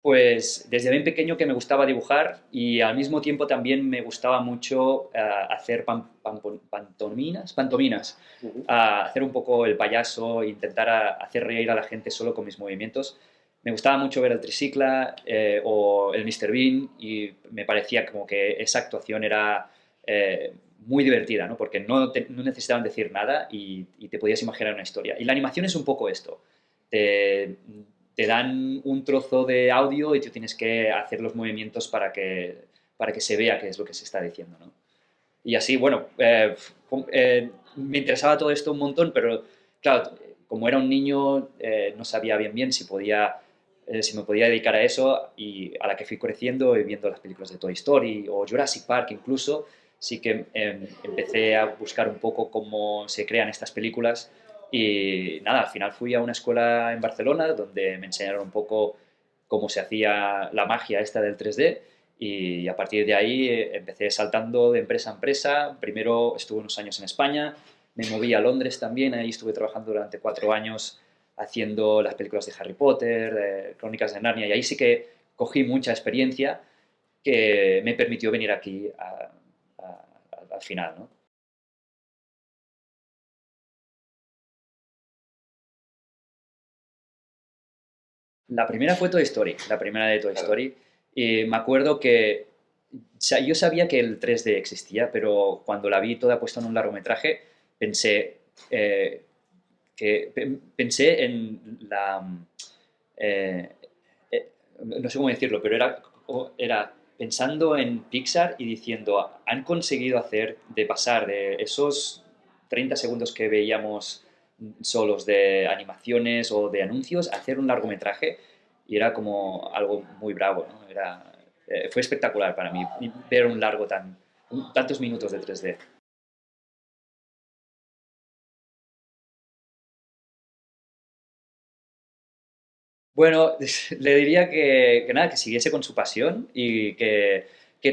Pues desde bien pequeño que me gustaba dibujar y al mismo tiempo también me gustaba mucho hacer pantominas, Ujú. hacer un poco el payaso, intentar hacer reír a la gente solo con mis movimientos. Me gustaba mucho ver el Tricicla o el Mr. Bean y me parecía como que esa actuación era muy divertida, ¿no? Porque no necesitaban decir nada y te podías imaginar una historia. Y la animación es un poco esto. Te, te dan un trozo de audio y tú tienes que hacer los movimientos para que se vea qué es lo que se está diciendo, ¿no? Y así, bueno, me interesaba todo esto un montón, pero claro, como era un niño, no sabía bien si me podía dedicar a eso y a la que fui creciendo y viendo las películas de Toy Story o Jurassic Park incluso, sí que empecé a buscar un poco cómo se crean estas películas y nada, al final fui a una escuela en Barcelona donde me enseñaron un poco cómo se hacía la magia esta del 3D y a partir de ahí empecé saltando de empresa a empresa. Primero estuve unos años en España, me moví a Londres también, ahí estuve trabajando durante 4 años haciendo las películas de Harry Potter, de Crónicas de Narnia, y ahí sí que cogí mucha experiencia que me permitió venir aquí al final, ¿no? La primera fue Toy Story, la primera de Toy Claro. Story, y me acuerdo que yo sabía que el 3D existía, pero cuando la vi toda puesta en un largometraje, pensé, eh, pensé en eh, no sé cómo decirlo, pero era pensando en Pixar y diciendo, han conseguido hacer de pasar de esos 30 segundos que veíamos solos de animaciones o de anuncios a hacer un largometraje y era como algo muy bravo, ¿no? Fue espectacular para mí ver un largo tantos minutos de 3D. Bueno, le diría que nada, que siguiese con su pasión y que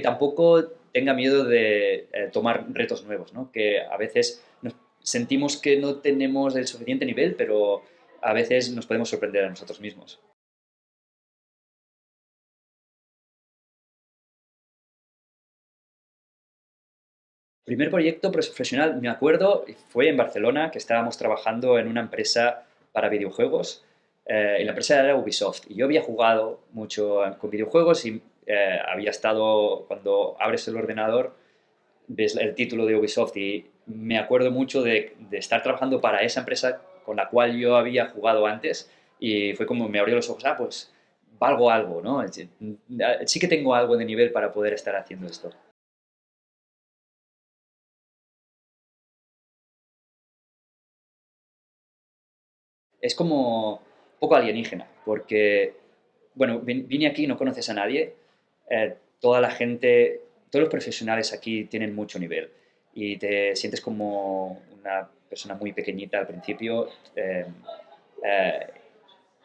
tampoco tenga miedo de tomar retos nuevos, ¿no? Que a veces nos sentimos que no tenemos el suficiente nivel, pero a veces nos podemos sorprender a nosotros mismos. Primer proyecto profesional, me acuerdo, fue en Barcelona, que estábamos trabajando en una empresa para videojuegos, y la empresa era Ubisoft. Y yo había jugado mucho con videojuegos y había estado, cuando abres el ordenador, ves el título de Ubisoft y me acuerdo mucho de estar trabajando para esa empresa con la cual yo había jugado antes y fue como me abrió los ojos, pues valgo algo, ¿no? Sí que tengo algo de nivel para poder estar haciendo esto. Es como un poco alienígena, porque, bueno, vine aquí, no conoces a nadie, toda la gente, todos los profesionales aquí tienen mucho nivel y te sientes como una persona muy pequeñita al principio eh,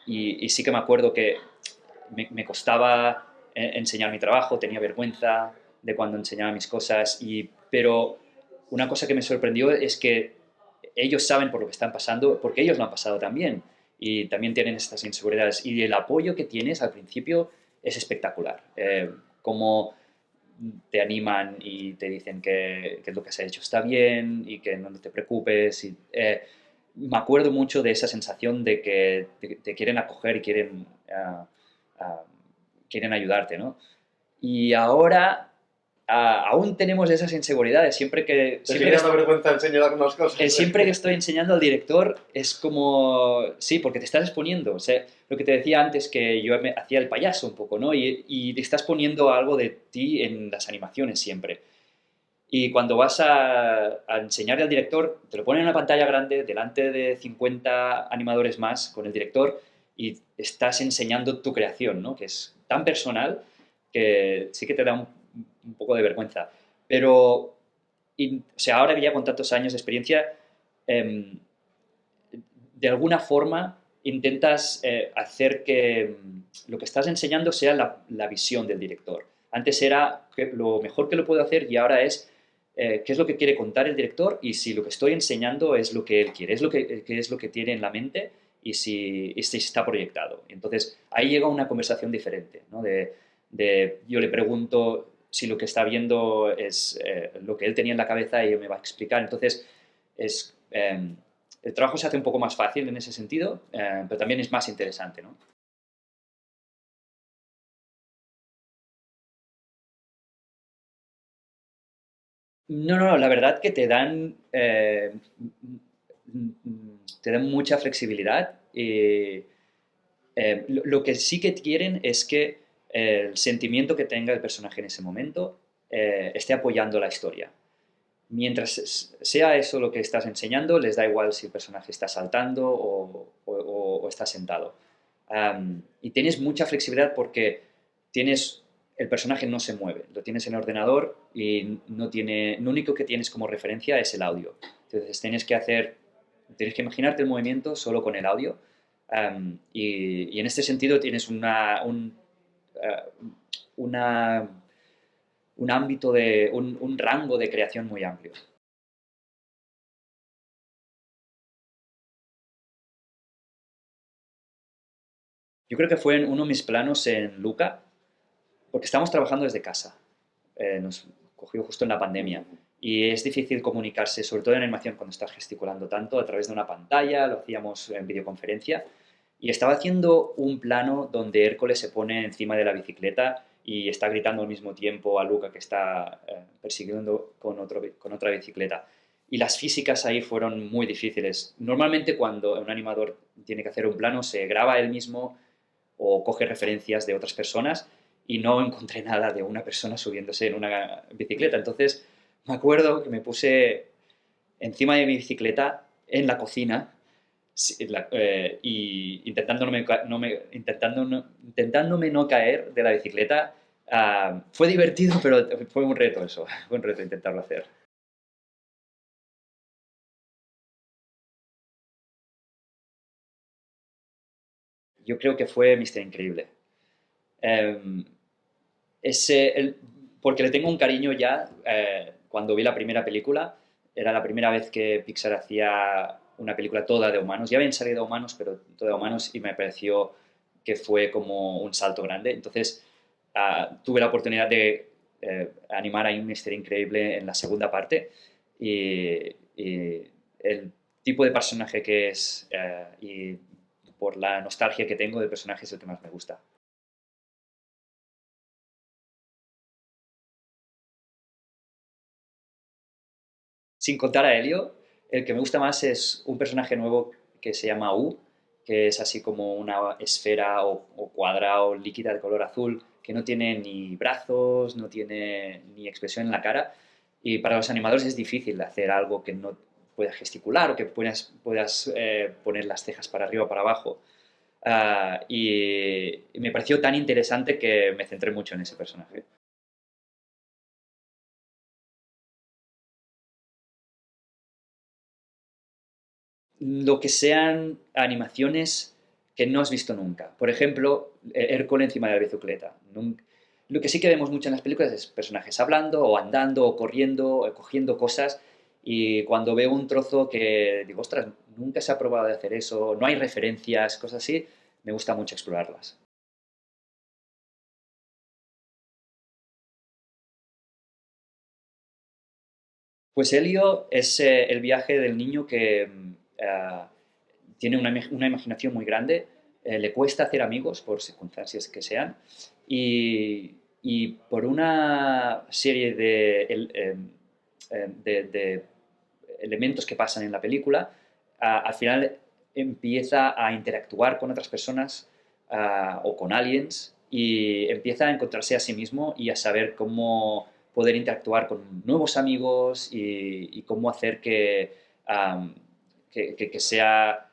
y sí que me acuerdo que me costaba enseñar mi trabajo, tenía vergüenza de cuando enseñaba mis cosas, pero una cosa que me sorprendió es que ellos saben por lo que están pasando, porque ellos lo han pasado también, y también tienen estas inseguridades. Y el apoyo que tienes al principio es espectacular. Como te animan y te dicen que lo que has hecho está bien y que no te preocupes. Me acuerdo mucho de esa sensación de que te quieren acoger y ah, quieren ayudarte, ¿no? Y ahora aún tenemos esas inseguridades. ¿Te sigue dando vergüenza enseñar algunas cosas? Siempre que estoy enseñando al director es como, sí, porque te estás exponiendo. O sea, lo que te decía antes, que yo me hacía el payaso un poco, ¿no? Y te estás poniendo algo de ti en las animaciones siempre. Y cuando vas a enseñarle al director, te lo ponen en una pantalla grande delante de 50 animadores más con el director y estás enseñando tu creación, ¿no? Que es tan personal que sí que te da un poco de vergüenza. Pero, o sea, ahora que ya con tantos años de experiencia, em, de alguna forma intentas hacer que lo que estás enseñando sea la visión del director. Antes era que lo mejor que lo puedo hacer y ahora es qué es lo que quiere contar el director y si lo que estoy enseñando es lo que él quiere, qué es lo que tiene en la mente y si está proyectado. Entonces, ahí llega una conversación diferente, ¿no? Yo le pregunto si lo que está viendo es lo que él tenía en la cabeza y él me va a explicar. Entonces, el trabajo se hace un poco más fácil en ese sentido, pero también es más interesante, ¿no? No, no, la verdad que te dan mucha flexibilidad. Lo que sí que quieren es que el sentimiento que tenga el personaje en ese momento esté apoyando la historia. Mientras sea eso lo que estás enseñando, les da igual si el personaje está saltando o está sentado. Y tienes mucha flexibilidad porque el personaje no se mueve, lo tienes en el ordenador y lo único que tienes como referencia es el audio. Entonces tienes que imaginarte el movimiento solo con el audio. Y en este sentido tienes eh, una- un ámbito un rango de creación muy amplio. Yo creo que fue en uno de mis planos en Luca, porque estamos trabajando desde casa. Nos cogió justo en la pandemia. Y es difícil comunicarse, sobre todo en animación, cuando estás gesticulando tanto, a través de una pantalla, lo hacíamos en videoconferencia. Y estaba haciendo un plano donde Hércules se pone encima de la bicicleta y está gritando al mismo tiempo a Luca que está persiguiendo con otra bicicleta. Y las físicas ahí fueron muy difíciles. Normalmente cuando un animador tiene que hacer un plano, se graba él mismo o coge referencias de otras personas y no encontré nada de una persona subiéndose en una bicicleta. Entonces me acuerdo que me puse encima de mi bicicleta en la cocina y intentándome no caer de la bicicleta. Fue divertido, pero fue un reto eso, fue un reto intentarlo hacer. Yo creo que fue Mister Increíble. Eh, ese, el- Porque le tengo un cariño ya, cuando vi la primera película, era la primera vez que Pixar hacía una película toda de humanos. Ya habían salido humanos, pero toda de humanos y me pareció que fue como un salto grande. Entonces, tuve la oportunidad de animar a un Mister Increíble en la segunda parte y el tipo de personaje que es y por la nostalgia que tengo del personaje es el que más me gusta. Sin contar a Helio, el que me gusta más es un personaje nuevo que se llama U, que es así como una esfera o cuadrado líquida de color azul, que no tiene ni brazos, no tiene ni expresión en la cara. Y para los animadores es difícil hacer algo que no puedas gesticular o que puedas poner las cejas para arriba o para abajo. Y me pareció tan interesante que me centré mucho en ese personaje. Lo que sean animaciones que no has visto nunca. Por ejemplo, Hércules encima de la bicicleta. Lo que sí que vemos mucho en las películas es personajes hablando o andando o corriendo o cogiendo cosas y cuando veo un trozo que digo, ostras, nunca se ha probado de hacer eso, no hay referencias, cosas así, me gusta mucho explorarlas. Pues Helio es el viaje del niño que tiene una imaginación muy grande, le cuesta hacer amigos por circunstancias que sean, y por una serie de elementos que pasan en la película, al final empieza a interactuar con otras personas o con aliens y empieza a encontrarse a sí mismo y a saber cómo poder interactuar con nuevos amigos y cómo hacer um, que sea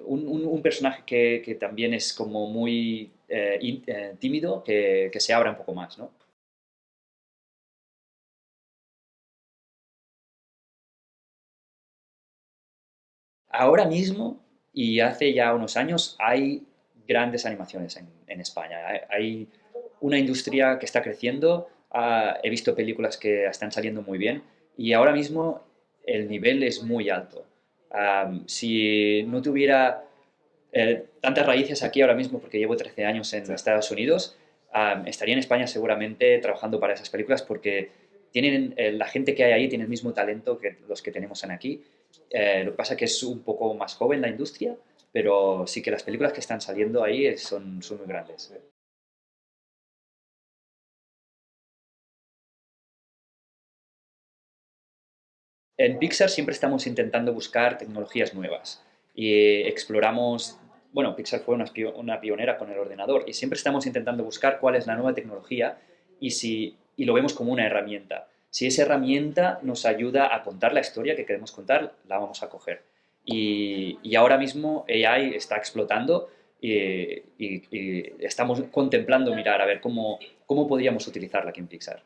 un personaje que también es como muy tímido, que se abra un poco más, ¿no? Ahora mismo, y hace ya unos años, hay grandes animaciones en España. Hay una industria que está creciendo, he visto películas que están saliendo muy bien y ahora mismo el nivel es muy alto. Si no tuviera tantas raíces aquí ahora mismo, porque llevo 13 años en Estados Unidos, estaría en España seguramente trabajando para esas películas porque tienen, la gente que hay ahí tiene el mismo talento que los que tenemos en aquí. Lo que pasa es que es un poco más joven la industria, pero sí que las películas que están saliendo ahí son muy grandes. En Pixar siempre estamos intentando buscar tecnologías nuevas y exploramos, bueno, Pixar fue una pionera con el ordenador y siempre estamos intentando buscar cuál es la nueva tecnología y lo vemos como una herramienta. Si esa herramienta nos ayuda a contar la historia que queremos contar, la vamos a coger. Y ahora mismo AI está explotando y estamos contemplando mirar a ver cómo podríamos utilizarla aquí en Pixar.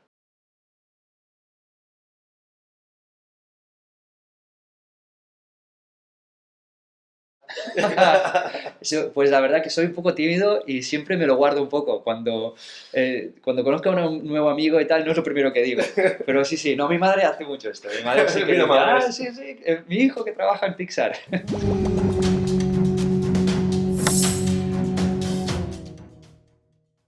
Pues la verdad que soy un poco tímido y siempre me lo guardo un poco. Cuando conozco a un nuevo amigo y tal, no es lo primero que digo. Pero sí, sí, no, mi madre hace mucho esto. Mi madre sí que Mira, dice, madre. sí, sí, mi hijo que trabaja en Pixar.